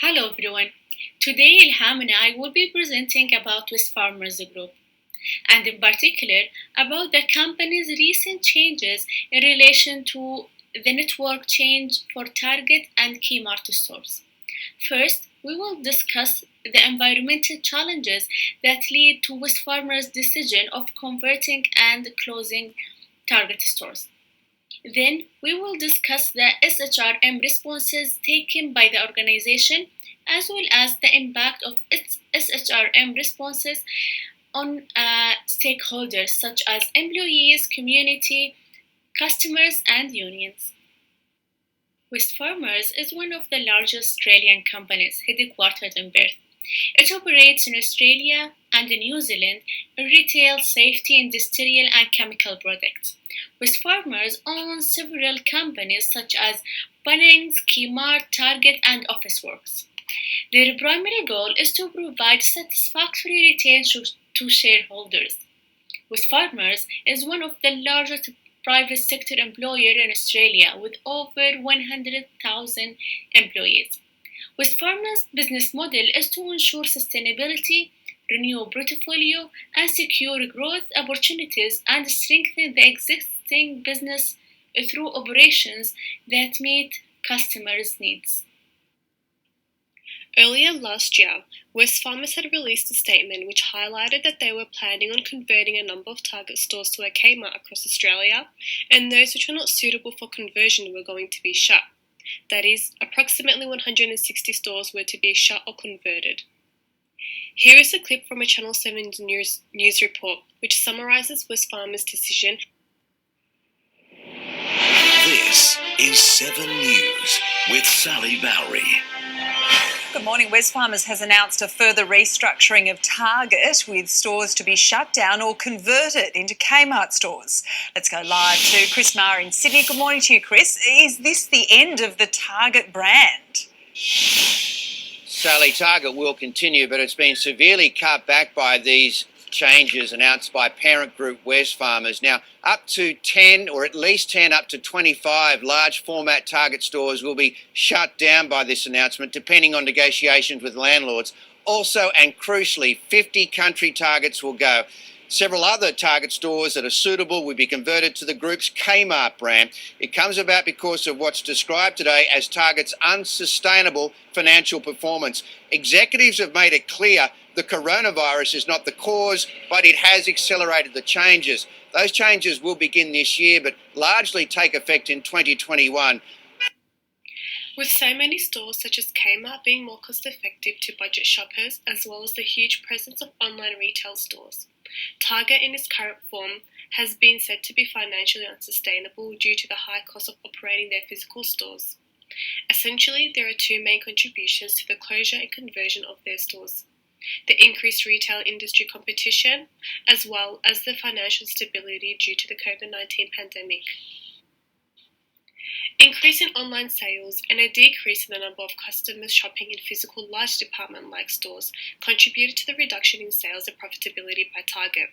Hello everyone. Today Ilham and I will be presenting about Westfarmers Group and in particular about the company's recent changes in relation to the network change for Target and Kmart stores. First, we will discuss the environmental challenges that lead to Westfarmers' decision of converting and closing Target stores. Then we will discuss the SHRM responses taken by the organization as well as the impact of its SHRM responses on stakeholders such as employees, community, customers, and unions. Westfarmers is one of the largest Australian companies headquartered in Perth. It operates in Australia and in New Zealand in retail, safety, industrial, and chemical products. Westfarmers owns several companies such as Bunnings, Kmart, Target, and Officeworks. Their primary goal is to provide satisfactory returns to shareholders. Westfarmers is one of the largest private sector employer in Australia with over 100,000 employees. Westfarmers' business model is to ensure sustainability, renew portfolio, and secure growth opportunities and strengthen the existing business through operations that meet customers' needs. Earlier last year, Westfarmers had released a statement which highlighted that they were planning on converting a number of Target stores to a Kmart across Australia, and those which were not suitable for conversion were going to be shut. That is, approximately 160 stores were to be shut or converted. Here is a clip from a Channel 7 news report which summarises Westfarmers' decision. This is 7 News with Sally Bowery. Good morning. Westfarmers has announced a further restructuring of Target with stores to be shut down or converted into Kmart stores. Let's go live to Chris Maher in Sydney. Good morning to you, Chris. Is this the end of the Target brand? Sally, Target will continue, but it's been severely cut back by these changes announced by parent group Westfarmers. Now, up to 10 or at least 10 up to 25 large format Target stores will be shut down by this announcement, depending on negotiations with landlords. Also, and crucially, 50 country Targets will go. Several other Target stores that are suitable will be converted to the group's Kmart brand. It comes about because of what's described today as Target's unsustainable financial performance. Executives have made it clear the coronavirus is not the cause, but it has accelerated the changes. Those changes will begin this year, but largely take effect in 2021. With so many stores such as Kmart being more cost effective to budget shoppers, as well as the huge presence of online retail stores, Target in its current form has been said to be financially unsustainable due to the high cost of operating their physical stores. Essentially, there are two main contributions to the closure and conversion of their stores: the increased retail industry competition, as well as the financial stability due to the COVID-19 pandemic. Increase in online sales and a decrease in the number of customers shopping in physical large department-like stores contributed to the reduction in sales and profitability by Target.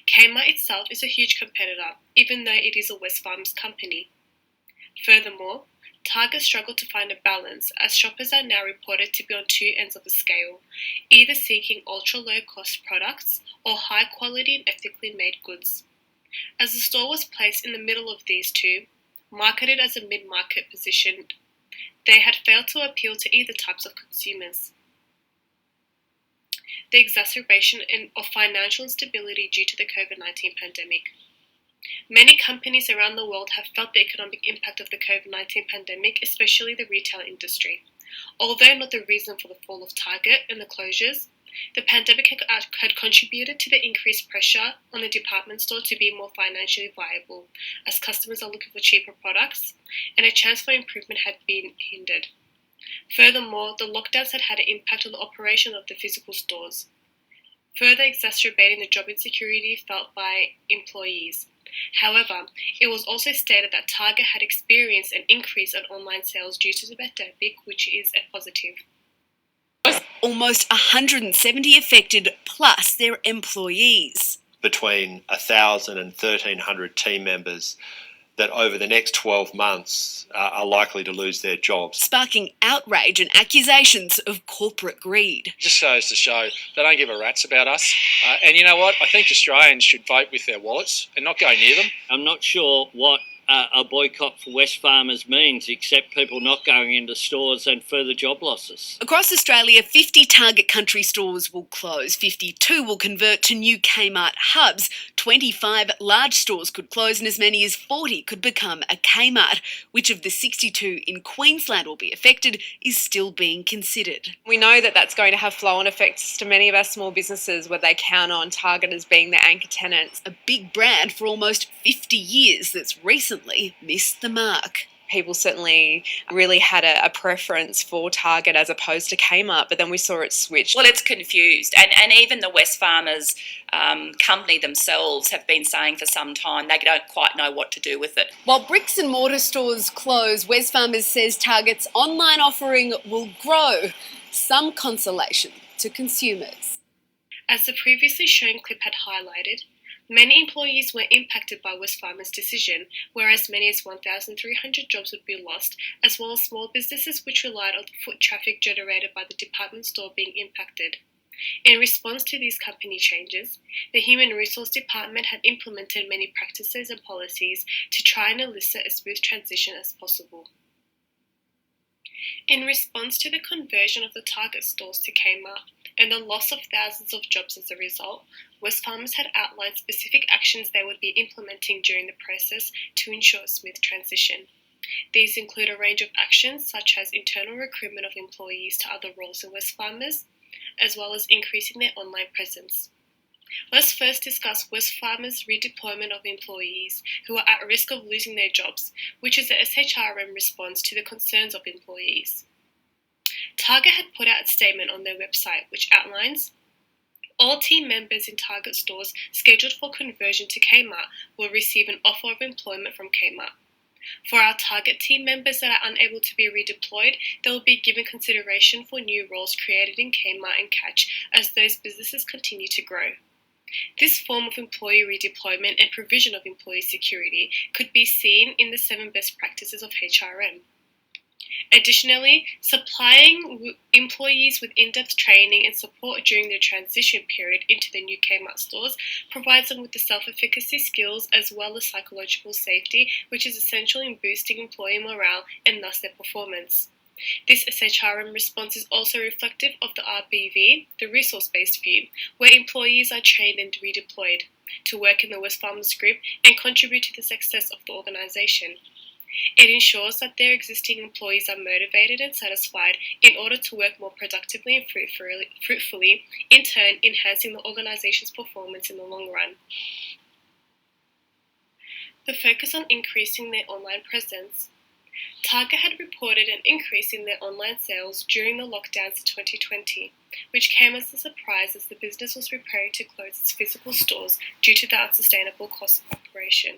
Kmart itself is a huge competitor, even though it is a Westfarmers company. Furthermore, Target struggled to find a balance, as shoppers are now reported to be on two ends of the scale, either seeking ultra-low-cost products or high-quality and ethically made goods. As the store was placed in the middle of these two, marketed as a mid-market position, they had failed to appeal to either types of consumers. The exacerbation of financial instability due to the COVID-19 pandemic. Many companies around the world have felt the economic impact of the COVID-19 pandemic, especially the retail industry. Although not the reason for the fall of Target and the closures, the pandemic had contributed to the increased pressure on the department store to be more financially viable, as customers are looking for cheaper products, and a chance for improvement had been hindered. Furthermore, the lockdowns had had an impact on the operation of the physical stores, further exacerbating the job insecurity felt by employees. However, it was also stated that Target had experienced an increase in online sales due to the pandemic, which is a positive. Almost 170 affected, plus their employees. Between 1,000 and 1,300 team members that over the next 12 months are likely to lose their jobs. Sparking outrage and accusations of corporate greed. Just goes to show they don't give a rat's about us. And you know what? I think Australians should vote with their wallets and not go near them. I'm not sure what a boycott for Wesfarmers means, except people not going into stores and further job losses. Across Australia, 50 Target country stores will close, 52 will convert to new Kmart hubs, 25 large stores could close and as many as 40 could become a Kmart. Which of the 62 in Queensland will be affected is still being considered. We know that that's going to have flow-on effects to many of our small businesses where they count on Target as being their anchor tenants. A big brand for almost 50 years that's recently missed the mark. People certainly really had a preference for Target as opposed to Kmart, but then we saw it switch. Well, it's confused, and even the Wesfarmers company themselves have been saying for some time they don't quite know what to do with it. While bricks and mortar stores close, Wesfarmers says Target's online offering will grow. Some consolation to consumers. As the previously shown clip had highlighted, many employees were impacted by Wesfarmers' decision, whereas many as 1,300 jobs would be lost, as well as small businesses which relied on the foot traffic generated by the department store being impacted. In response to these company changes, the Human Resource Department had implemented many practices and policies to try and elicit a smooth transition as possible. In response to the conversion of the Target stores to Kmart and the loss of thousands of jobs as a result, Wesfarmers had outlined specific actions they would be implementing during the process to ensure a smooth transition. These include a range of actions such as internal recruitment of employees to other roles in Wesfarmers, as well as increasing their online presence. Let's first discuss Wesfarmers' redeployment of employees who are at risk of losing their jobs, which is the SHRM response to the concerns of employees. Target had put out a statement on their website which outlines, all team members in Target stores scheduled for conversion to Kmart will receive an offer of employment from Kmart. For our Target team members that are unable to be redeployed, they will be given consideration for new roles created in Kmart and Catch as those businesses continue to grow. This form of employee redeployment and provision of employee security could be seen in the 7 best practices of HRM. Additionally, supplying employees with in-depth training and support during their transition period into the new Kmart stores provides them with the self-efficacy skills as well as psychological safety, which is essential in boosting employee morale and thus their performance. This SHRM response is also reflective of the RBV, the resource-based view, where employees are trained and redeployed to work in the Wesfarmers Group and contribute to the success of the organisation. It ensures that their existing employees are motivated and satisfied in order to work more productively and fruitfully, in turn enhancing the organisation's performance in the long run. The focus on increasing their online presence. Target had reported an increase in their online sales during the lockdowns of 2020, which came as a surprise as the business was preparing to close its physical stores due to the unsustainable cost of operation.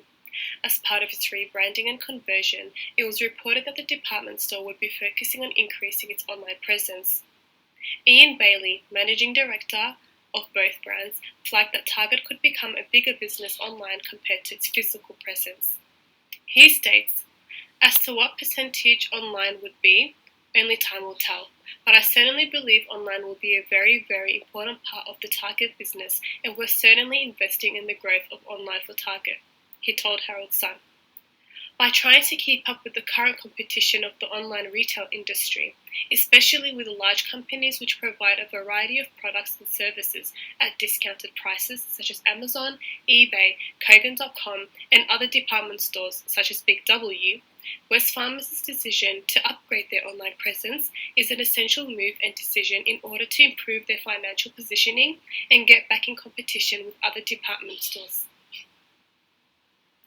As part of its rebranding and conversion, it was reported that the department store would be focusing on increasing its online presence. Ian Bailey, managing director of both brands, flagged that Target could become a bigger business online compared to its physical presence. He states, "As to what percentage online would be, only time will tell, but I certainly believe online will be a very, very important part of the Target business, and we're certainly investing in the growth of online for Target," he told Herald Sun. By trying to keep up with the current competition of the online retail industry, especially with large companies which provide a variety of products and services at discounted prices such as Amazon, eBay, Kogan.com, and other department stores such as Big W, Wesfarmers' decision to upgrade their online presence is an essential move and decision in order to improve their financial positioning and get back in competition with other department stores.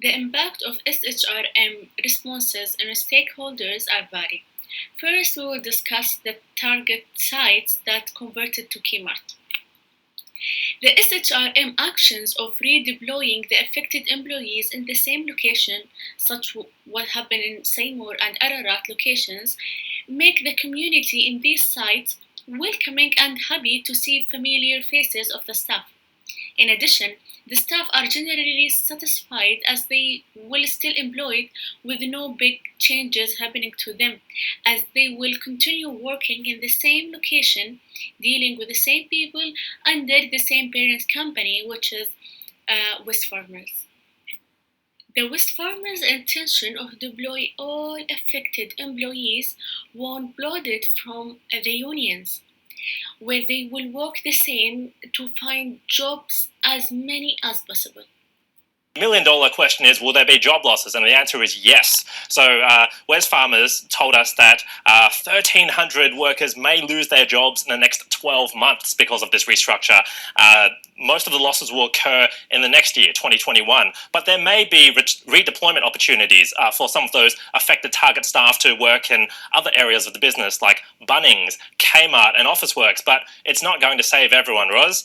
The impact of SHRM responses on stakeholders are varied. First, we will discuss the target sites that converted to Kmart. The SHRM actions of redeploying the affected employees in the same location, such what happened in Seymour and Ararat locations, make the community in these sites welcoming and happy to see familiar faces of the staff. In addition, the staff are generally satisfied as they will still employed with no big changes happening to them, as they will continue working in the same location, dealing with the same people under the same parent company, which is West Farmers. The West Farmers' intention of deploy all affected employees won't blooded from the unions, where they will work the same to find jobs as many as possible. The $1 million question is, will there be job losses? And the answer is yes. So West Farmers told us that 1,300 workers may lose their jobs in the next 12 months because of this restructure. Most of the losses will occur in the next year, 2021. But there may be redeployment opportunities for some of those affected target staff to work in other areas of the business, like Bunnings, Kmart and Officeworks. But it's not going to save everyone, Roz.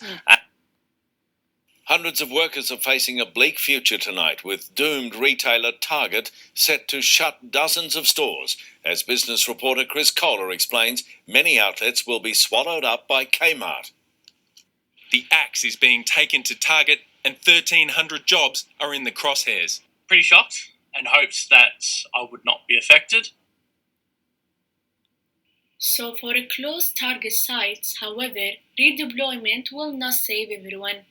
Hundreds of workers are facing a bleak future tonight, with doomed retailer Target set to shut dozens of stores. As business reporter Chris Kohler explains, many outlets will be swallowed up by Kmart. The axe is being taken to Target and 1,300 jobs are in the crosshairs. Pretty shocked and hoped that I would not be affected. So for a closed Target sites, however, redeployment will not save everyone.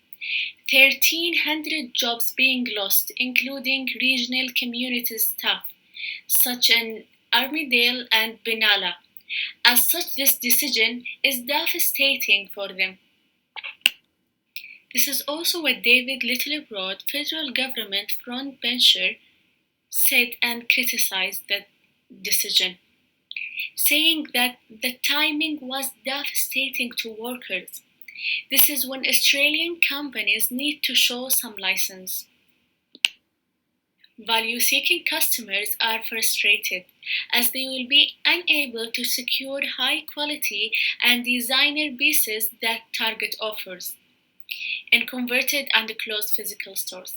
1,300 jobs being lost, including regional community staff, such as Armidale and Benalla. As such, this decision is devastating for them. This is also what David Littlebroad, federal government frontbencher, said and criticized that decision, saying that the timing was devastating to workers. This is when Australian companies need to show some license. Value-seeking customers are frustrated as they will be unable to secure high quality and designer pieces that Target offers in converted and closed physical stores.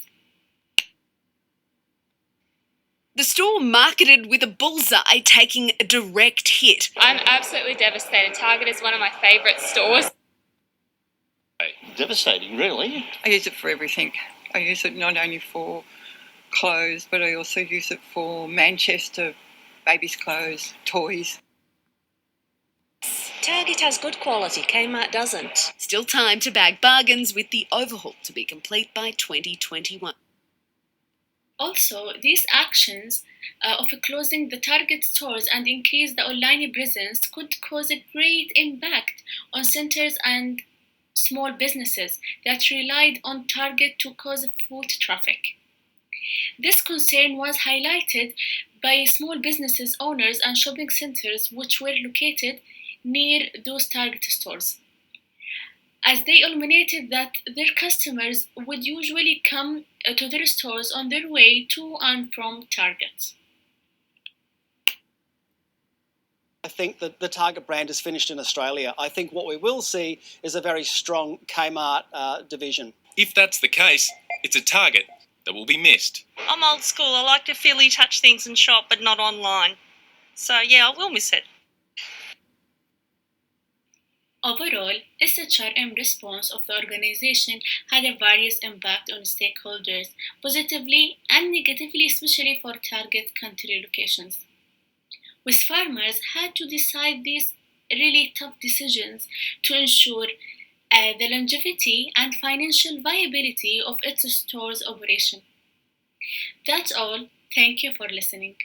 The store marketed with a bullseye taking a direct hit. I'm absolutely devastated. Target is one of my favourite stores. Devastating, really. I use it for everything. I use it not only for clothes, but I also use it for Manchester, babies' clothes, toys. Target has good quality, Kmart doesn't. Still time to bag bargains, with the overhaul to be complete by 2021. Also, these actions of closing the Target stores and increase the online presence could cause a great impact on centres and small businesses that relied on Target to cause foot traffic. This concern was highlighted by small businesses owners and shopping centres which were located near those Target stores, as they illuminated that their customers would usually come to their stores on their way to and from Target. I think that the Target brand is finished in Australia. I think what we will see is a very strong Kmart division. If that's the case, it's a Target that will be missed. I'm old school. I like to physically touch things and shop, but not online. So yeah, I will miss it. Overall, SHRM response of the organization had a various impact on stakeholders, positively and negatively, especially for Target country locations. West Farmers had to decide these really tough decisions to ensure the longevity and financial viability of its store's operation. That's all. Thank you for listening.